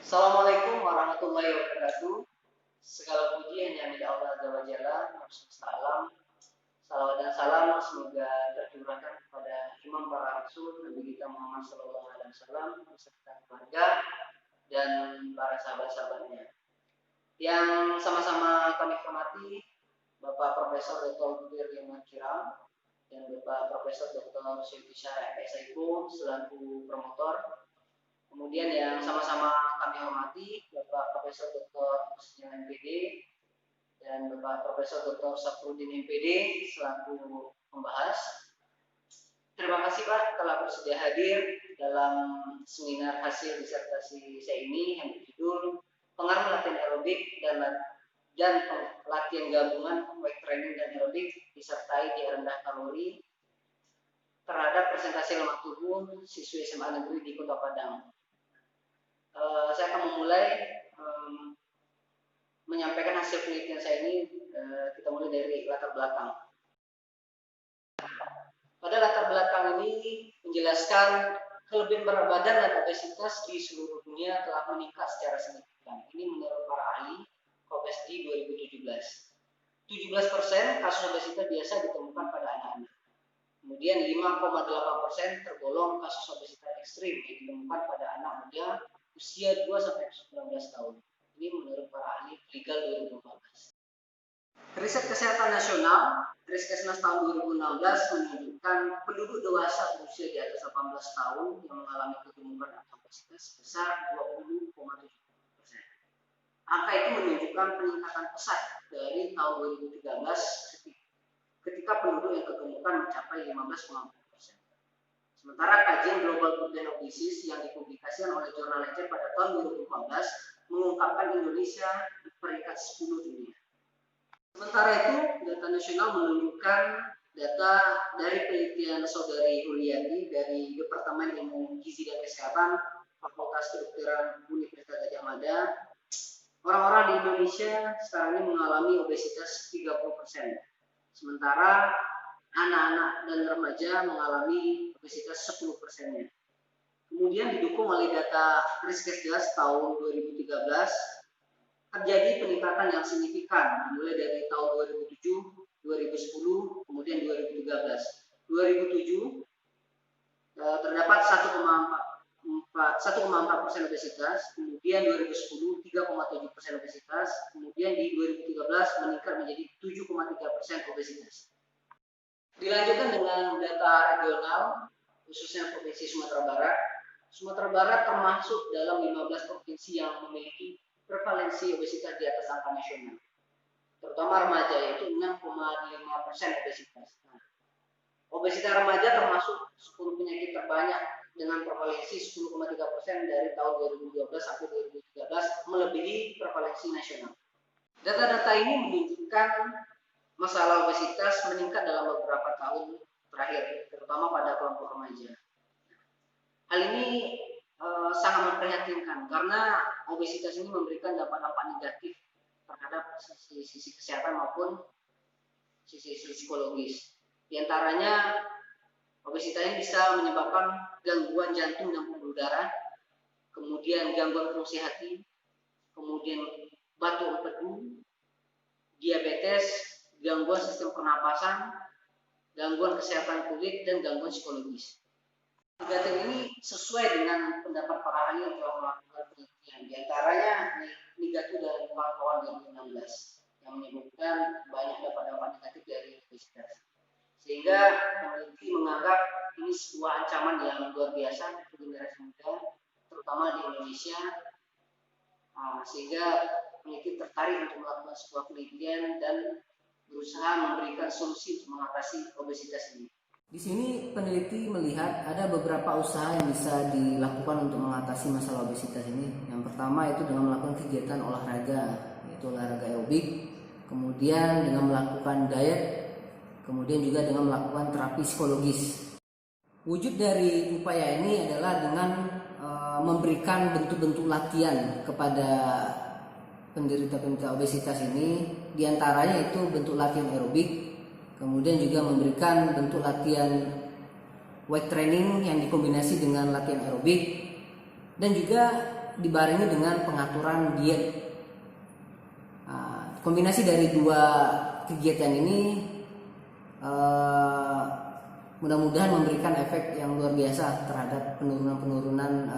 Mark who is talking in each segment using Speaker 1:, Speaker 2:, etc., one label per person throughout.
Speaker 1: Assalamualaikum warahmatullahi wabarakatuh. Segala puji hanya milik Allah Azza wa Jalla, Rabb semesta alam. Salawat dan salam semoga tercurahkan kepada Imam para Rasul Nabi kita Muhammad Sallallahu Alaihi Wasallam beserta keluarga dan para sahabat-sahabatnya. Yang sama-sama kami hormati Bapak Profesor Dr. Budir Yaman Kiram dan Bapak Profesor Dr. Syuti Syarah SIKO selaku promotor. Kemudian yang sama-sama kami hormati Bapak Profesor Dr. Husnian MPD dan Bapak Profesor Dr. Safrudin MPD selaku pembahas. Terima kasih Pak telah bersedia hadir dalam seminar hasil disertasi saya ini yang berjudul Pengaruh Latihan Aerobik dan latihan gabungan weight training dan aerobik disertai di rendah kalori terhadap presentasi lemak tubuh siswi SMA Negeri di Kota Padang. Saya akan memulai menyampaikan hasil penelitian saya ini. Kita mulai dari latar belakang. Pada latar belakang ini menjelaskan kelebihan berat badan dan obesitas di seluruh dunia telah meningkat secara signifikan. Ini menurut para ahli Kopesdi 2017. 17% kasus obesitas biasa ditemukan pada anak-anak. Kemudian 5,8% tergolong kasus obesitas ekstrim yang ditemukan pada anak muda usia 2-19 tahun. Ini menurut para ahli legal 2014. Riset Kesehatan Nasional, Riskesnas tahun 2016 menunjukkan penduduk dewasa berusia di atas 18 tahun yang mengalami kegemukan atau obesitas sebesar 20,7%. Angka itu menunjukkan peningkatan pesat dari tahun 2013 ketika penduduk yang kegemukan mencapai 15,4%. Sementara kajian Global Burden of Disease yang dipublikasikan oleh jurnal Nature pada tahun 2014 mengungkapkan Indonesia di peringkat 10 dunia. Sementara itu, data nasional menunjukkan data dari penelitian Saudari Huliati dari Departemen Ilmu Gizi dan Kesehatan Fakultas Kedokteran Universitas Gadjah Mada. Orang-orang di Indonesia sekarang ini mengalami obesitas 30%. Sementara anak-anak dan remaja mengalami obesitas 10%-nya. Kemudian didukung oleh data Riskesdas tahun 2013, terjadi peningkatan yang signifikan dimulai dari tahun 2007, 2010, kemudian 2013. 2007 terdapat 1,4% obesitas, kemudian 2010 3,7% obesitas, kemudian di 2013 meningkat menjadi 7,3% obesitas. Dilanjutkan dengan data regional, khususnya Provinsi Sumatera Barat. Sumatera Barat termasuk dalam 15 provinsi yang memiliki prevalensi obesitas di atas angka nasional, terutama remaja, yaitu 6,5% obesitas. Nah, obesitas remaja termasuk 10 penyakit terbanyak dengan prevalensi 10,3% dari tahun 2012 sampai 2013, melebihi prevalensi nasional. Data-data ini menunjukkan masalah obesitas meningkat dalam beberapa tahun terakhir, terutama pada kelompok remaja. Hal ini sangat memprihatinkan karena obesitas ini memberikan dampak-dampak negatif terhadap sisi kesehatan maupun sisi psikologis. Di antaranya, obesitas ini bisa menyebabkan gangguan jantung dan pembuluh darah, kemudian gangguan fungsi hati, kemudian batuk empedu, diabetes, gangguan sistem pernapasan, gangguan kesehatan kulit, dan gangguan psikologis. Data ini sesuai dengan pendapat para ahli yang telah melakukan penelitian. Di antaranya Nigatu dan kawan-kawan 2016 yang menyebutkan banyak dampak-dampak negatif dari obesitas. Sehingga peneliti menganggap ini sebuah ancaman yang luar biasa untuk generasi muda, terutama di Indonesia. Sehingga peneliti tertarik untuk melakukan sebuah penelitian dan berusaha memberikan solusi untuk mengatasi obesitas ini. Di sini peneliti melihat ada beberapa usaha yang bisa dilakukan untuk mengatasi masalah obesitas ini. Yang pertama itu dengan melakukan kegiatan olahraga, yaitu olahraga aerobik, kemudian dengan melakukan diet, kemudian juga dengan melakukan terapi psikologis. Wujud dari upaya ini adalah dengan memberikan bentuk-bentuk latihan kepada penderita-penderita obesitas ini, diantaranya itu bentuk latihan aerobik, kemudian juga memberikan bentuk latihan weight training yang dikombinasi dengan latihan aerobik, dan juga dibarengi dengan pengaturan diet. Kombinasi dari dua kegiatan ini mudah-mudahan memberikan efek yang luar biasa terhadap penurunan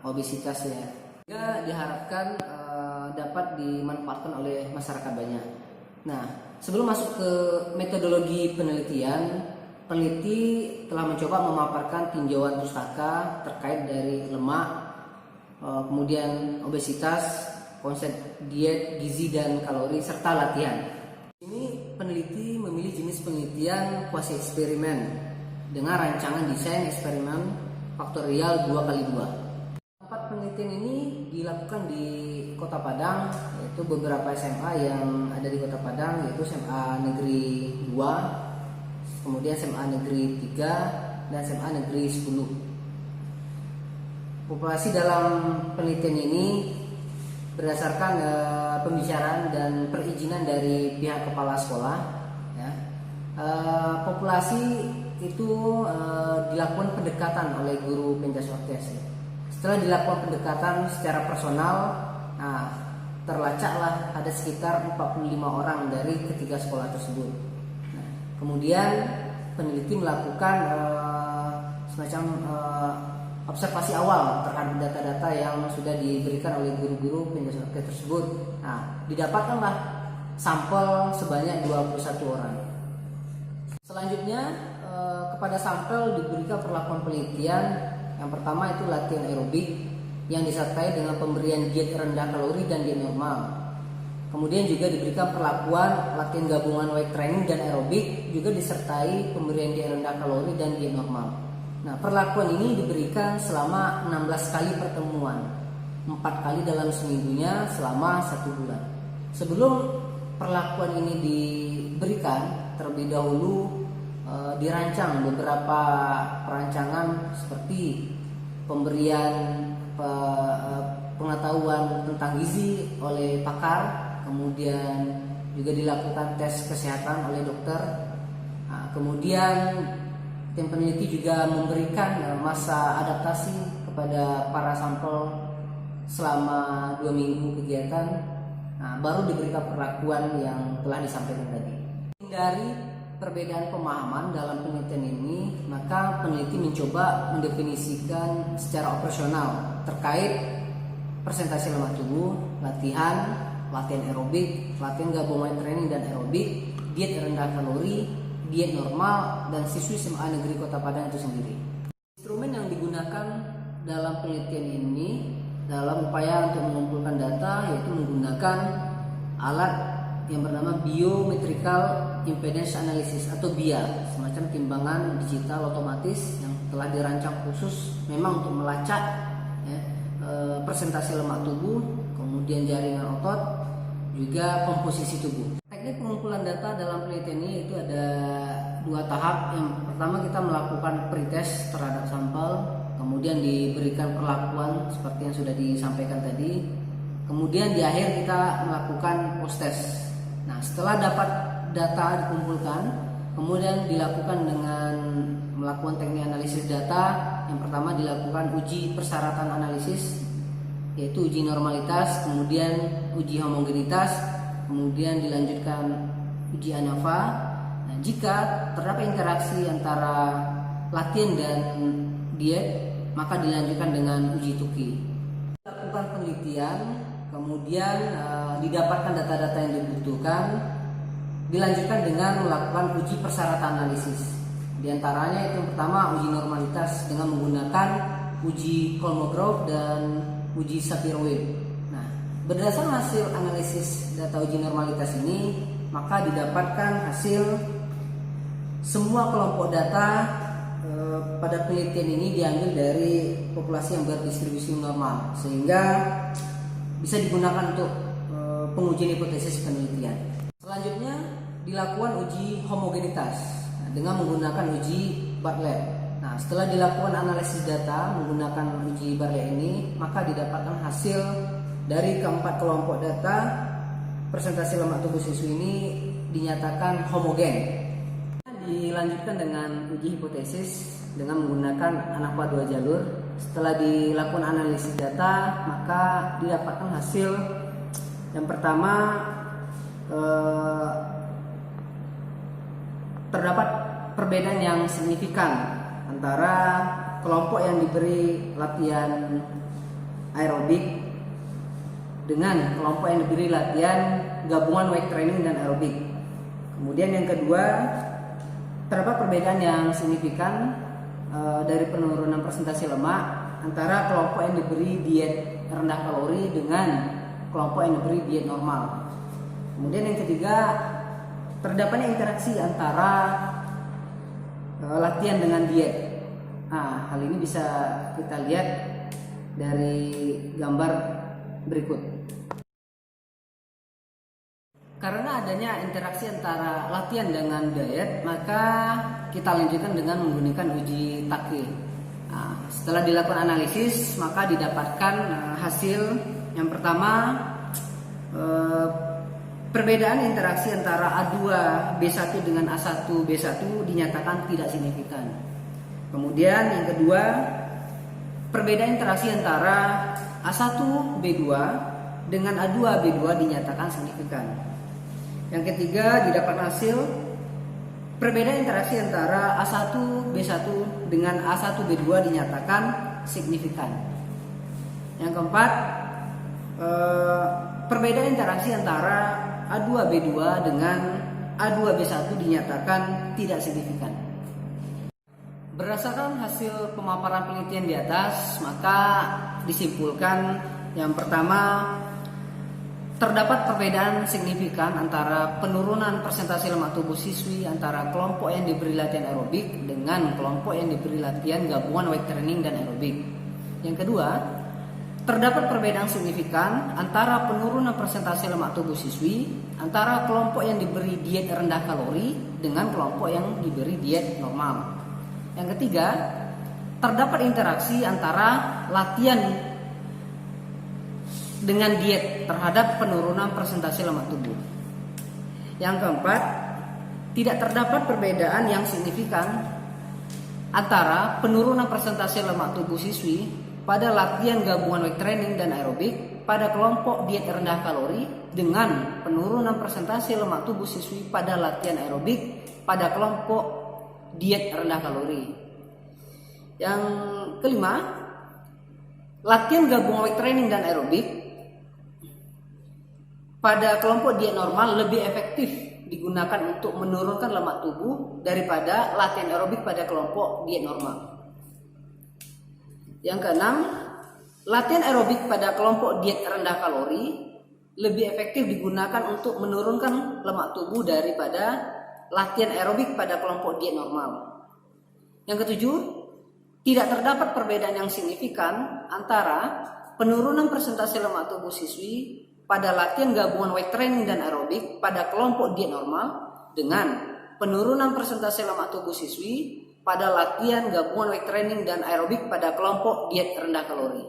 Speaker 1: obesitas ya. Sehingga diharapkan dapat dimanfaatkan oleh masyarakat banyak. Nah, sebelum masuk ke metodologi penelitian, peneliti telah mencoba memaparkan tinjauan pustaka terkait dari lemak, kemudian obesitas, konsep diet, gizi dan kalori, serta latihan. Ini peneliti memilih jenis penelitian kuasi eksperimen dengan rancangan desain eksperimen faktorial 2x2. Tempat penelitian ini dilakukan di Kota Padang, yaitu beberapa SMA yang ada di Kota Padang, yaitu SMA Negeri 2, kemudian SMA Negeri 3, dan SMA Negeri 10. Populasi dalam penelitian ini berdasarkan pembicaraan dan perizinan dari pihak kepala sekolah ya. Populasi itu dilakukan pendekatan oleh guru Pencasorkes ya. Setelah dilakukan pendekatan secara personal, terlacaklah ada sekitar 45 orang dari ketiga sekolah tersebut. Nah, kemudian peneliti melakukan semacam observasi awal terhadap data-data yang sudah diberikan oleh guru-guru Pencasorkes tersebut. Nah, didapatkanlah sampel sebanyak 21 orang. Selanjutnya kepada sampel diberikan perlakuan penelitian. Yang pertama itu latihan aerobik yang disertai dengan pemberian diet rendah kalori dan diet normal. Kemudian juga diberikan perlakuan latihan gabungan weight training dan aerobik, juga disertai pemberian diet rendah kalori dan diet normal. Nah, perlakuan ini diberikan selama 16 kali pertemuan, 4 kali dalam seminggunya selama 1 bulan. Sebelum perlakuan ini diberikan, terlebih dahulu dirancang beberapa perancangan seperti pemberian pengetahuan tentang gizi oleh pakar, kemudian juga dilakukan tes kesehatan oleh dokter. Nah, kemudian tim peneliti juga memberikan masa adaptasi kepada para sampel selama 2 minggu kegiatan. Nah, baru diberikan perlakuan yang telah disampaikan tadi. Dari perbedaan pemahaman dalam penelitian ini, maka peneliti mencoba mendefinisikan secara operasional terkait presentasi lemak tubuh, latihan aerobik, latihan gabungan training dan aerobik, diet rendah kalori, diet normal, dan siswi SMA Negeri Kota Padang itu sendiri. Instrumen yang digunakan dalam penelitian ini dalam upaya untuk mengumpulkan data yaitu menggunakan alat yang bernama Biometrical Impedance Analysis atau BIA, semacam timbangan digital otomatis yang telah dirancang khusus memang untuk melacak ya, presentasi lemak tubuh, kemudian jaringan otot, juga komposisi tubuh. Teknik pengumpulan data dalam penelitian ini itu ada 2 tahap. Yang pertama kita melakukan pretest terhadap sampel, kemudian diberikan perlakuan seperti yang sudah disampaikan tadi. Kemudian di akhir kita melakukan post-test. Nah, setelah dapat data dikumpulkan, kemudian dilakukan dengan melakukan teknik analisis data. Yang pertama dilakukan uji persyaratan analisis, yaitu uji normalitas, kemudian uji homogenitas, kemudian dilanjutkan uji ANAVA. Nah, jika terdapat interaksi antara latihan dan diet, maka dilanjutkan dengan uji Tukey. Lakukan penelitian, kemudian didapatkan data-data yang dibutuhkan, dilanjutkan dengan melakukan uji persyaratan analisis. Di antaranya itu yang pertama uji normalitas dengan menggunakan uji Kolmogorov dan uji Sapir-Wheel. Nah, berdasarkan hasil analisis data uji normalitas ini, maka didapatkan hasil semua kelompok data pada penelitian ini diambil dari populasi yang berdistribusi normal, sehingga bisa digunakan untuk pengujian hipotesis penelitian. Selanjutnya dilakukan uji homogenitas dengan menggunakan uji Bartlett. Nah, setelah dilakukan analisis data menggunakan uji Bartlett ini, maka didapatkan hasil dari keempat kelompok data presentasi lemak tubuh siswi ini dinyatakan homogen. Dilanjutkan dengan uji hipotesis dengan menggunakan ANAVA 2 jalur Setelah dilakukan analisis data, maka didapatkan hasil yang pertama, terdapat perbedaan yang signifikan antara kelompok yang diberi latihan aerobik dengan kelompok yang diberi latihan gabungan weight training dan aerobik. Kemudian yang kedua, terdapat perbedaan yang signifikan dari penurunan presentasi lemak antara kelompok yang diberi diet rendah kalori dengan kelompok yang diberi diet normal. Kemudian yang ketiga, terdapatnya interaksi antara latihan dengan diet. Nah, hal ini bisa kita lihat dari gambar berikut. Karena adanya interaksi antara latihan dengan diet, maka kita lanjutkan dengan menggunakan uji Take. Nah, setelah dilakukan analisis, maka didapatkan hasil yang pertama, perbedaan interaksi antara A2B1 dengan A1B1 dinyatakan tidak signifikan. Kemudian yang kedua, perbedaan interaksi antara A1B2 dengan A2B2 dinyatakan signifikan. Yang ketiga, didapat hasil perbedaan interaksi antara A1B1 dengan A1B2 dinyatakan signifikan. Yang keempat, perbedaan interaksi antara A2B2 dengan A2B1 dinyatakan tidak signifikan. Berdasarkan hasil pemaparan penelitian di atas, maka disimpulkan yang pertama, terdapat perbedaan signifikan antara penurunan persentase lemak tubuh siswi antara kelompok yang diberi latihan aerobik dengan kelompok yang diberi latihan gabungan weight training dan aerobik. Yang kedua, terdapat perbedaan signifikan antara penurunan persentase lemak tubuh siswi antara kelompok yang diberi diet rendah kalori dengan kelompok yang diberi diet normal. Yang ketiga, terdapat interaksi antara latihan dengan diet terhadap penurunan persentase lemak tubuh. Yang keempat, tidak terdapat perbedaan yang signifikan antara penurunan persentase lemak tubuh siswi pada latihan gabungan weight training dan aerobik pada kelompok diet rendah kalori dengan penurunan persentase lemak tubuh siswi pada latihan aerobik pada kelompok diet rendah kalori. Yang kelima, latihan gabungan weight training dan aerobik pada kelompok diet normal lebih efektif digunakan untuk menurunkan lemak tubuh daripada latihan aerobik pada kelompok diet normal. Yang keenam, latihan aerobik pada kelompok diet rendah kalori lebih efektif digunakan untuk menurunkan lemak tubuh daripada latihan aerobik pada kelompok diet normal. Yang ketujuh, tidak terdapat perbedaan yang signifikan antara penurunan persentase lemak tubuh siswi pada latihan gabungan weight training dan aerobik pada kelompok diet normal dengan penurunan persentase lemak tubuh siswi pada latihan gabungan weight training dan aerobik pada kelompok diet rendah kalori.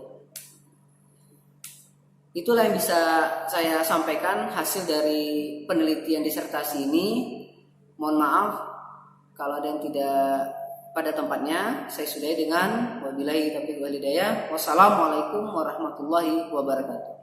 Speaker 1: Itulah yang bisa saya sampaikan hasil dari penelitian disertasi ini. Mohon maaf kalau ada yang tidak pada tempatnya. Saya sudahi dengan wabillahi taufiq wal hidayah. Wassalamualaikum warahmatullahi wabarakatuh.